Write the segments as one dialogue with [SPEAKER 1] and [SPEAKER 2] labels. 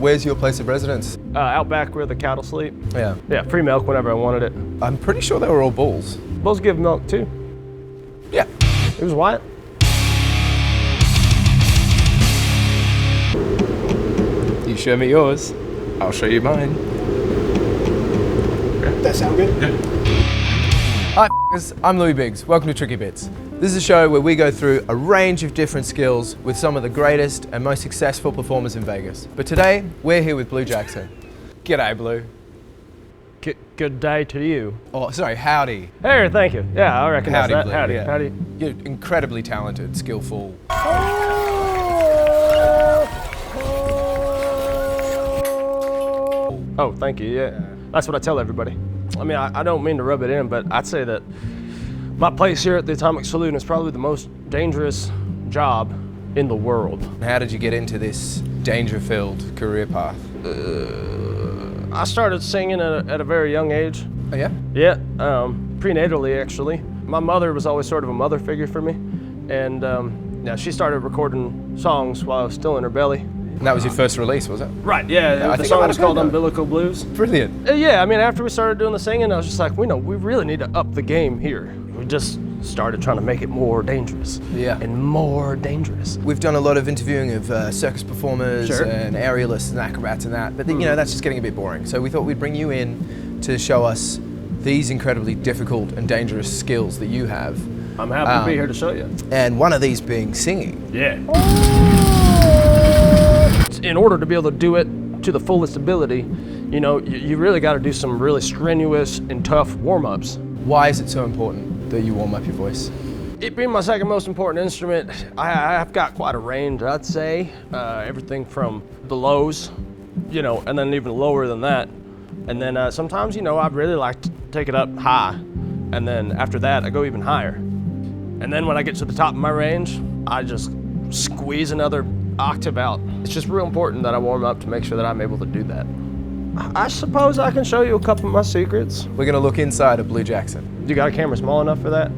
[SPEAKER 1] Where's your place of residence?
[SPEAKER 2] Out back where the cattle sleep.
[SPEAKER 1] Yeah.
[SPEAKER 2] Yeah, free milk whenever I wanted it.
[SPEAKER 1] I'm pretty sure they were all bulls.
[SPEAKER 2] Bulls give milk too.
[SPEAKER 1] Yeah.
[SPEAKER 2] It was Wyatt.
[SPEAKER 1] You show me yours, I'll show you mine.
[SPEAKER 3] That sound good? Yeah.
[SPEAKER 1] Hi, I'm Louis Biggs. Welcome to Tricky Bits. This is a show where we go through a range of different skills with some of the greatest and most successful performers in Vegas. But today, we're here with Blue Jackson. G'day, Blue.
[SPEAKER 2] Good day to you.
[SPEAKER 1] Oh, sorry, howdy.
[SPEAKER 2] Hey, thank you. Yeah, I recognize
[SPEAKER 1] Howdy,
[SPEAKER 2] that.
[SPEAKER 1] Blue.
[SPEAKER 2] Howdy,
[SPEAKER 1] Yeah.
[SPEAKER 2] howdy.
[SPEAKER 1] You're incredibly talented, skillful.
[SPEAKER 2] Oh, thank you. Yeah, that's what I tell everybody. I mean, I don't mean to rub it in, but I'd say that my place here at the Atomic Saloon is probably the most dangerous job in the world.
[SPEAKER 1] How did you get into this danger-filled career path?
[SPEAKER 2] I started singing at a very young age.
[SPEAKER 1] Oh, yeah?
[SPEAKER 2] Yeah, prenatally actually. My mother was always sort of a mother figure for me, and yeah, she started recording songs while I was still in her belly.
[SPEAKER 1] And that was your first release, was it?
[SPEAKER 2] Right, yeah,
[SPEAKER 1] I
[SPEAKER 2] the
[SPEAKER 1] think I
[SPEAKER 2] song
[SPEAKER 1] might
[SPEAKER 2] was
[SPEAKER 1] have heard
[SPEAKER 2] called
[SPEAKER 1] that.
[SPEAKER 2] Umbilical Blues.
[SPEAKER 1] Brilliant.
[SPEAKER 2] Yeah, I mean, after we started doing the singing, I was just like, we really need to up the game here. We just started trying to make it more dangerous.
[SPEAKER 1] Yeah.
[SPEAKER 2] And more dangerous.
[SPEAKER 1] We've done a lot of interviewing of circus performers
[SPEAKER 2] Sure.
[SPEAKER 1] and aerialists and acrobats and that, but you know, that's just getting a bit boring. So we thought we'd bring you in to show us these incredibly difficult and dangerous skills that you have.
[SPEAKER 2] I'm happy to be here to show you.
[SPEAKER 1] And one of these being singing.
[SPEAKER 2] Yeah. In order to be able to do it to the fullest ability, you know, you really got to do some really strenuous and tough warm-ups.
[SPEAKER 1] Why is it so important that you warm up your voice?
[SPEAKER 2] It being my second most important instrument, I've got quite a range, I'd say. Everything from the lows, you know, and then even lower than that. And then sometimes, you know, I really like to take it up high. And then after that, I go even higher. And then when I get to the top of my range, I just squeeze another octave out. It's just real important that I warm up to make sure that I'm able to do that. I suppose I can show you a couple of my secrets.
[SPEAKER 1] We're gonna look inside of Blue Jackson.
[SPEAKER 2] You got a camera small enough for that?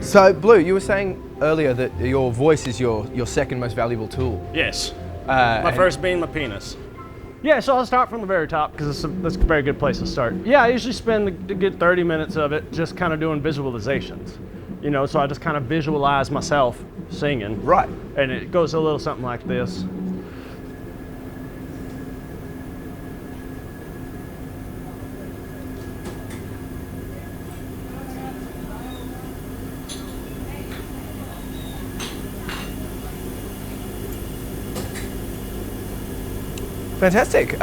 [SPEAKER 1] So Blue, you were saying earlier that your voice is your second most valuable tool.
[SPEAKER 2] Yes.
[SPEAKER 4] My
[SPEAKER 1] and-
[SPEAKER 4] first being my penis.
[SPEAKER 2] Yeah, so I'll start from the very top because that's a very good place to start. Yeah, I usually spend a good 30 minutes of it just kind of doing visualizations. You know, so I just kind of visualize myself singing.
[SPEAKER 1] Right.
[SPEAKER 2] And it goes a little something like this.
[SPEAKER 1] Fantastic.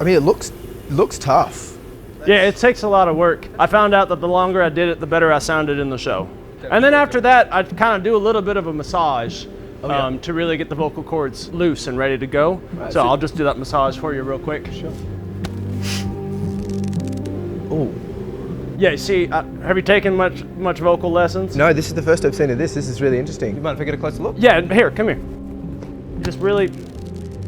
[SPEAKER 1] I mean, it looks tough.
[SPEAKER 2] Yeah, it takes a lot of work. I found out that the longer I did it, the better I sounded in the show. And then after that, I'd kind of do a little bit of a massage to really get the vocal cords loose and ready to go.
[SPEAKER 1] Right,
[SPEAKER 2] So
[SPEAKER 1] so-
[SPEAKER 2] I'll just do that massage for you real quick. Sure.
[SPEAKER 1] Oh.
[SPEAKER 2] Yeah, see, have you taken much vocal lessons?
[SPEAKER 1] No, this is the first I've seen of this. This is really interesting. You mind if I get a closer look?
[SPEAKER 2] Yeah, here, come here. Just really,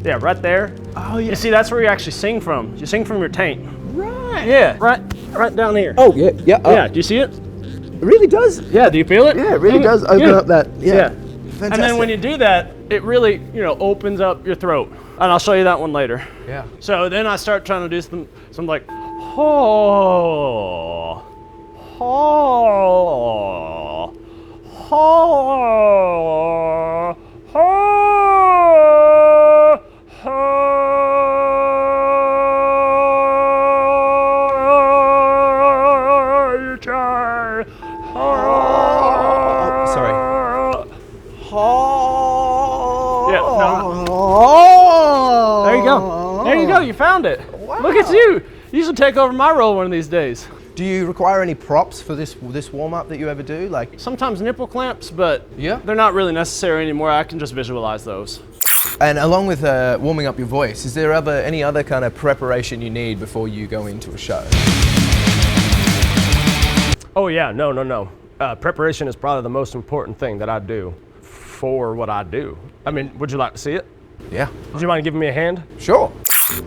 [SPEAKER 2] yeah, right there.
[SPEAKER 1] Oh, yeah.
[SPEAKER 2] You see, that's where you actually sing from. You sing from your taint.
[SPEAKER 1] Right.
[SPEAKER 2] Yeah, right down here.
[SPEAKER 1] Oh, yeah, yeah.
[SPEAKER 2] Yeah, do you see it?
[SPEAKER 1] It really does.
[SPEAKER 2] Yeah, do you feel it?
[SPEAKER 1] Yeah, it really does open up that. Yeah. Fantastic.
[SPEAKER 2] And then when you do that, it really, you know, opens up your throat. And I'll show you that one later.
[SPEAKER 1] Yeah.
[SPEAKER 2] So then I start trying to do some like, ho, ho, ho, ho, ho, you try, ho.
[SPEAKER 1] Sorry.
[SPEAKER 2] Yeah, There you go. There you go. You found it.
[SPEAKER 1] Wow.
[SPEAKER 2] Look at you. You should take over my role one of these days.
[SPEAKER 1] Do you require any props for this warm up that you ever do? Like,
[SPEAKER 2] Sometimes nipple clamps, but
[SPEAKER 1] Yeah.
[SPEAKER 2] they're not really necessary anymore. I can just visualize those.
[SPEAKER 1] and along with warming up your voice, is there any other kind of preparation you need before you go into a show?
[SPEAKER 2] Oh yeah, no. Preparation is probably the most important thing that I do for what I do. I mean, would you like to see it?
[SPEAKER 1] Yeah.
[SPEAKER 2] Would you mind giving me a hand?
[SPEAKER 1] Sure.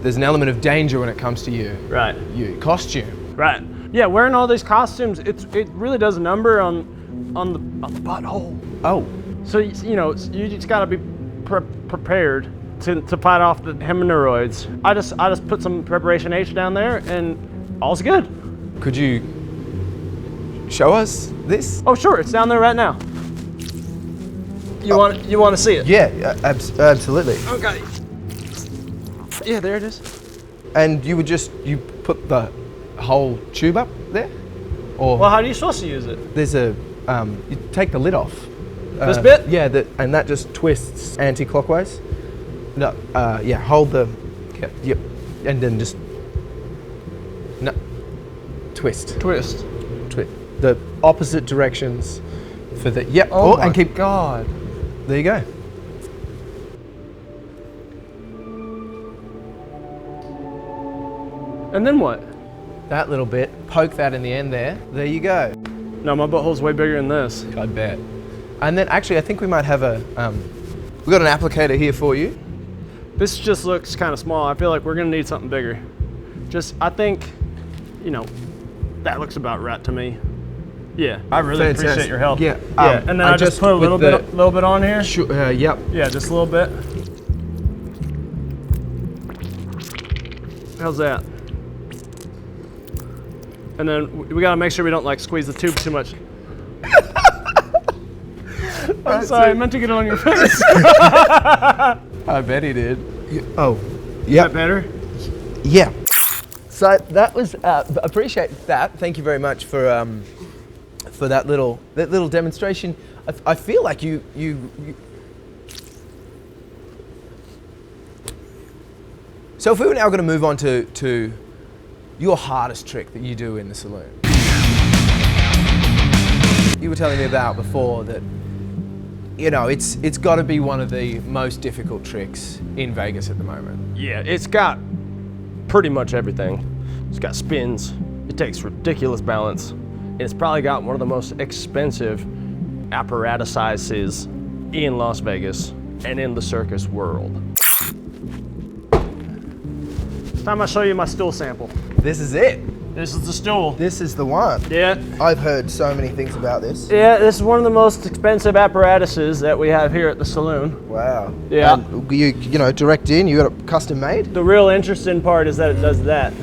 [SPEAKER 1] There's an element of danger when it comes to
[SPEAKER 2] Right.
[SPEAKER 1] your costume.
[SPEAKER 2] Right. Yeah, wearing all these costumes, it really does a number on the butthole.
[SPEAKER 1] Oh.
[SPEAKER 2] So you know, you just gotta be prepared to fight off the hemorrhoids. I just put some preparation H down there, and all's good.
[SPEAKER 1] Could you show us this?
[SPEAKER 2] Oh sure, it's down there right now. You want to see it?
[SPEAKER 1] Yeah, absolutely.
[SPEAKER 2] Okay. Yeah, there it is.
[SPEAKER 1] And you put the whole tube up there, or
[SPEAKER 2] Well, how are you supposed to use it?
[SPEAKER 1] there's a you take the lid off.
[SPEAKER 2] This bit?
[SPEAKER 1] Yeah, and that just twists anti-clockwise. No, yeah, hold the, yep, and then just, no, twist.
[SPEAKER 2] Twist.
[SPEAKER 1] The opposite directions for the, yep,
[SPEAKER 2] Oh my
[SPEAKER 1] and keep,
[SPEAKER 2] God.
[SPEAKER 1] there you go.
[SPEAKER 2] And then what?
[SPEAKER 1] That little bit, poke that in the end there you go.
[SPEAKER 2] No, my butthole's way bigger than this.
[SPEAKER 1] I bet. And then actually I think we might have we've got an applicator here for you.
[SPEAKER 2] This just looks kind of small. I feel like we're gonna need something bigger. I think, you know, that looks about right to me. Yeah, I really appreciate your help.
[SPEAKER 1] Yeah,
[SPEAKER 2] and then I just put a little bit on here.
[SPEAKER 1] Sure, yep.
[SPEAKER 2] Yeah, just a little bit. How's that? And then we gotta make sure we don't like squeeze the tube too much. I'm sorry, I meant to get it on your face.
[SPEAKER 1] I bet he did. Oh, yeah.
[SPEAKER 2] Is that better?
[SPEAKER 1] Yeah. So that was appreciate that. Thank you very much for that little demonstration. I feel like you. So if we were now going to move on to your hardest trick that you do in the saloon. You were telling me about before that, you know, it's got to be one of the most difficult tricks in Vegas at the moment.
[SPEAKER 2] Yeah, it's got pretty much everything. It's got spins, it takes ridiculous balance, and it's probably got one of the most expensive apparatuses in Las Vegas and in the circus world. It's time I show you my stool sample.
[SPEAKER 1] This is it.
[SPEAKER 2] This is the stool.
[SPEAKER 1] This is the one.
[SPEAKER 2] Yeah.
[SPEAKER 1] I've heard so many things about this.
[SPEAKER 2] Yeah, this is one of the most expensive apparatuses that we have here at the saloon.
[SPEAKER 1] Wow.
[SPEAKER 2] Yeah.
[SPEAKER 1] And you know, direct in, you got it custom made?
[SPEAKER 2] The real interesting part is that it does that.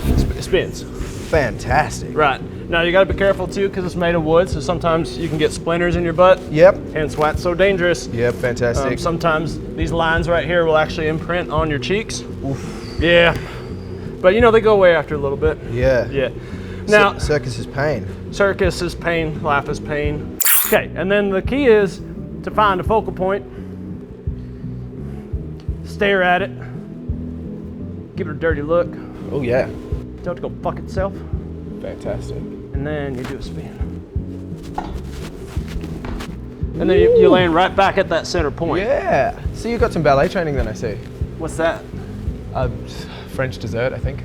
[SPEAKER 2] It spins.
[SPEAKER 1] Fantastic.
[SPEAKER 2] Right. Now you gotta be careful too, because it's made of wood, so sometimes you can get splinters in your butt.
[SPEAKER 1] Yep.
[SPEAKER 2] Hence why it's so dangerous.
[SPEAKER 1] Yep, fantastic.
[SPEAKER 2] Sometimes these lines right here will actually imprint on your cheeks. Oof. Yeah. But you know, they go away after a little bit.
[SPEAKER 1] Yeah.
[SPEAKER 2] Yeah. Now,
[SPEAKER 1] circus is pain.
[SPEAKER 2] Circus is pain, life is pain. Okay, and then the key is to find a focal point, stare at it, give it a dirty look.
[SPEAKER 1] Oh yeah.
[SPEAKER 2] Tell it to go fuck itself.
[SPEAKER 1] Fantastic.
[SPEAKER 2] And then you do a spin. And then you land right back at that center point.
[SPEAKER 1] Yeah. So you got some ballet training then, I see.
[SPEAKER 2] What's that?
[SPEAKER 1] French dessert, I think.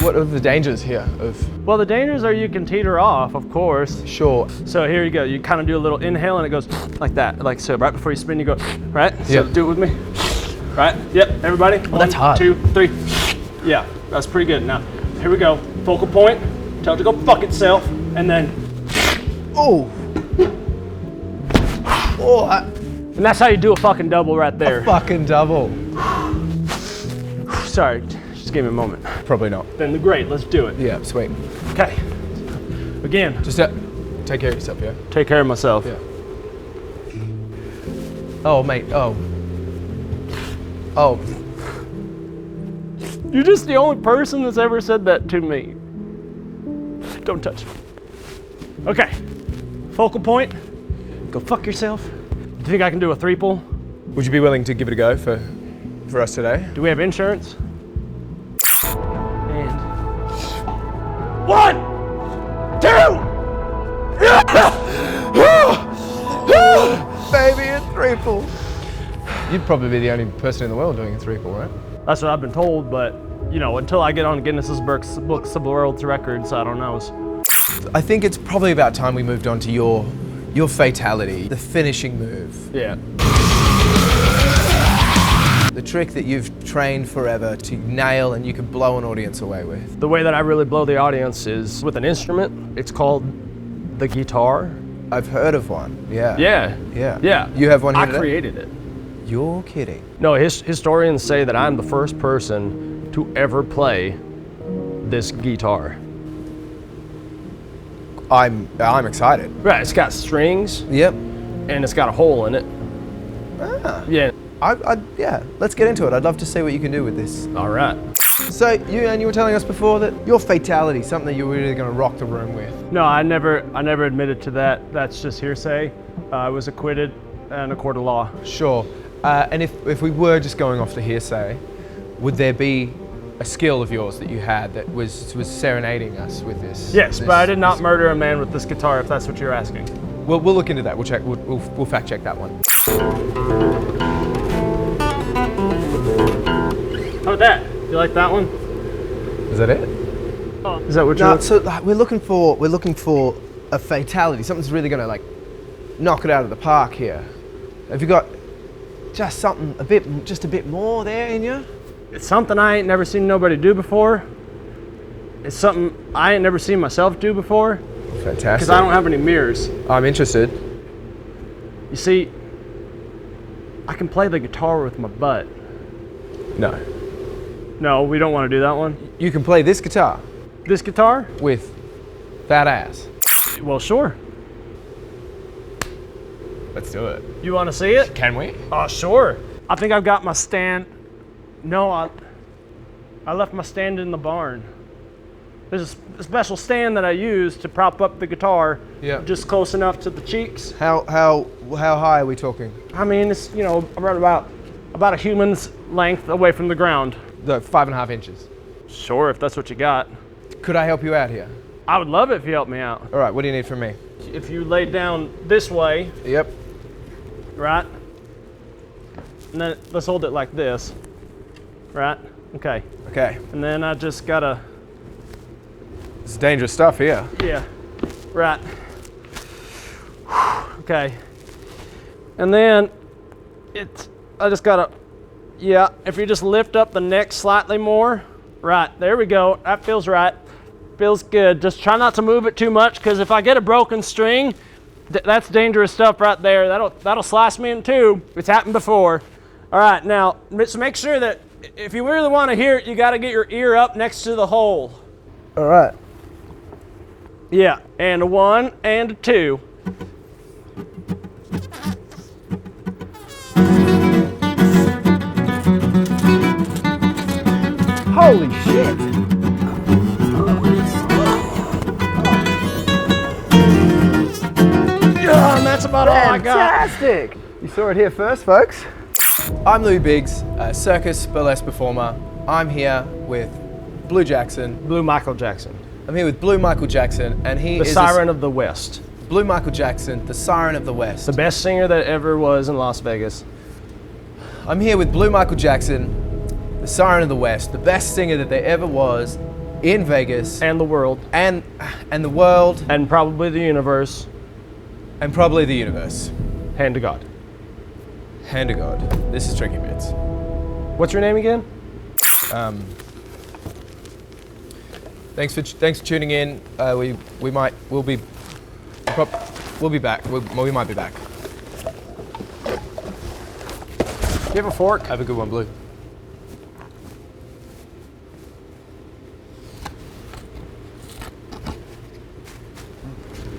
[SPEAKER 1] What are the dangers here of?
[SPEAKER 2] Well, the dangers are you can teeter off, of course.
[SPEAKER 1] Sure.
[SPEAKER 2] So here you go. You kind of do a little inhale and it goes like that. Like so, right before you spin, you go, right? So
[SPEAKER 1] Yep.
[SPEAKER 2] do it with me. Right? Yep, everybody.
[SPEAKER 1] Oh, that's hard.
[SPEAKER 2] 1, 2, 3. Yeah, that's pretty good. Now, here we go. Focal point. Tell it to go fuck itself. And then,
[SPEAKER 1] Oh. Oh,
[SPEAKER 2] and that's how you do a fucking double right there.
[SPEAKER 1] fucking double.
[SPEAKER 2] Sorry, just give me a moment.
[SPEAKER 1] Probably not.
[SPEAKER 2] Then great, let's do it.
[SPEAKER 1] Yeah, sweet.
[SPEAKER 2] Okay. Again,
[SPEAKER 1] Just take care of yourself, yeah?
[SPEAKER 2] take care of myself.
[SPEAKER 1] Yeah. Oh, mate, oh. Oh.
[SPEAKER 2] You're just the only person that's ever said that to me. Don't touch me. Okay. Focal point. Go fuck yourself. Do you think I can do a 3-pull?
[SPEAKER 1] Would you be willing to give it a go for us today?
[SPEAKER 2] Do we have insurance? And 1, 2.
[SPEAKER 1] Baby, a triple. You'd probably be the only person in the world doing a triple, right?
[SPEAKER 2] That's what I've been told, but you know, until I get on Guinness's Books of World Records, I don't know.
[SPEAKER 1] I think it's probably about time we moved on to your fatality, the finishing move.
[SPEAKER 2] Yeah.
[SPEAKER 1] The trick that you've trained forever to nail and you can blow an audience away with.
[SPEAKER 2] The way that I really blow the audience is with an instrument. It's called the guitar.
[SPEAKER 1] I've heard of one, yeah.
[SPEAKER 2] Yeah.
[SPEAKER 1] You have one here
[SPEAKER 2] I
[SPEAKER 1] today?
[SPEAKER 2] created it.
[SPEAKER 1] You're kidding.
[SPEAKER 2] No, historians say that I'm the first person to ever play this guitar.
[SPEAKER 1] I'm excited.
[SPEAKER 2] Right, it's got strings
[SPEAKER 1] Yep.
[SPEAKER 2] and it's got a hole in it.
[SPEAKER 1] Ah.
[SPEAKER 2] Yeah.
[SPEAKER 1] Yeah, let's get into it. I'd love to see what you can do with this.
[SPEAKER 2] All right.
[SPEAKER 1] So you were telling us before that your fatality, something that you were really going to rock the room with.
[SPEAKER 2] No, I never admitted to that. That's just hearsay. I was acquitted in a court of law.
[SPEAKER 1] Sure. And if we were just going off the hearsay, would there be a skill of yours that you had that was serenading us with this?
[SPEAKER 2] Yes, but I did not murder a man with this guitar, if that's what you're asking.
[SPEAKER 1] We'll look into that. We'll check. We'll fact check that one.
[SPEAKER 2] How about that? You like that one?
[SPEAKER 1] Is that it?
[SPEAKER 2] Oh. Is that what you're?
[SPEAKER 1] No. So we're looking for a fatality. Something's really going to like knock it out of the park here. Have you got just something just a bit more there in you?
[SPEAKER 2] It's something I ain't never seen nobody do before. It's something I ain't never seen myself do before.
[SPEAKER 1] Fantastic.
[SPEAKER 2] Because I don't have any mirrors.
[SPEAKER 1] I'm interested.
[SPEAKER 2] You see, I can play the guitar with my butt.
[SPEAKER 1] No.
[SPEAKER 2] No, we don't want to do that one.
[SPEAKER 1] You can play this guitar
[SPEAKER 2] This guitar?
[SPEAKER 1] with that ass.
[SPEAKER 2] Well, sure.
[SPEAKER 1] Let's do it.
[SPEAKER 2] You want to see it?
[SPEAKER 1] Can we?
[SPEAKER 2] Oh, sure. I think I've got my stand. No, I left my stand in the barn. There's a special stand that I use to prop up the guitar.
[SPEAKER 1] Yeah.
[SPEAKER 2] Just close enough to the cheeks.
[SPEAKER 1] How high are we talking?
[SPEAKER 2] I mean, it's, you know, around about a human's length away from the ground.
[SPEAKER 1] The 5.5 inches.
[SPEAKER 2] Sure, if that's what you got.
[SPEAKER 1] Could I help you out here?
[SPEAKER 2] I would love it if you helped me out.
[SPEAKER 1] All right. What do you need from me?
[SPEAKER 2] If you lay down this way,
[SPEAKER 1] Yep.
[SPEAKER 2] right? And then let's hold it like this, right? Okay.
[SPEAKER 1] Okay.
[SPEAKER 2] And then I just gotta,
[SPEAKER 1] It's dangerous stuff here.
[SPEAKER 2] yeah, right. Okay. And then I just gotta, yeah, if you just lift up the neck slightly more, right, there we go. That feels right. Feels good. Just try not to move it too much, because if I get a broken string, that's dangerous stuff right there. That'll slice me in two. It's happened before. All right, now, so make sure that if you really want to hear it, you got to get your ear up next to the hole.
[SPEAKER 1] All right.
[SPEAKER 2] Yeah, and a 1 and a 2.
[SPEAKER 1] Holy shit!
[SPEAKER 2] Yeah, and that's about all I got.
[SPEAKER 1] Fantastic! You saw it here first, folks. I'm Louis Biggs, a circus burlesque performer. I'm here with Blue Jackson.
[SPEAKER 2] Blue Michael Jackson.
[SPEAKER 1] I'm here with Blue Michael Jackson, and he
[SPEAKER 2] The
[SPEAKER 1] is
[SPEAKER 2] Siren of the West.
[SPEAKER 1] Blue Michael Jackson, the Siren of the West.
[SPEAKER 2] The best singer that ever was in Las Vegas.
[SPEAKER 1] I'm here with Blue Michael Jackson, the Siren of the West, the best singer that there ever was in Vegas,
[SPEAKER 2] And the world.
[SPEAKER 1] and the world,
[SPEAKER 2] And probably the universe.
[SPEAKER 1] and probably the universe.
[SPEAKER 2] Hand to God.
[SPEAKER 1] Hand to God. This is Tricky Bits.
[SPEAKER 2] What's your name again?
[SPEAKER 1] Thanks for tuning in. We'll be back. We might be back.
[SPEAKER 2] You have a fork?
[SPEAKER 1] Have a good one, Blue.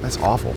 [SPEAKER 1] That's awful.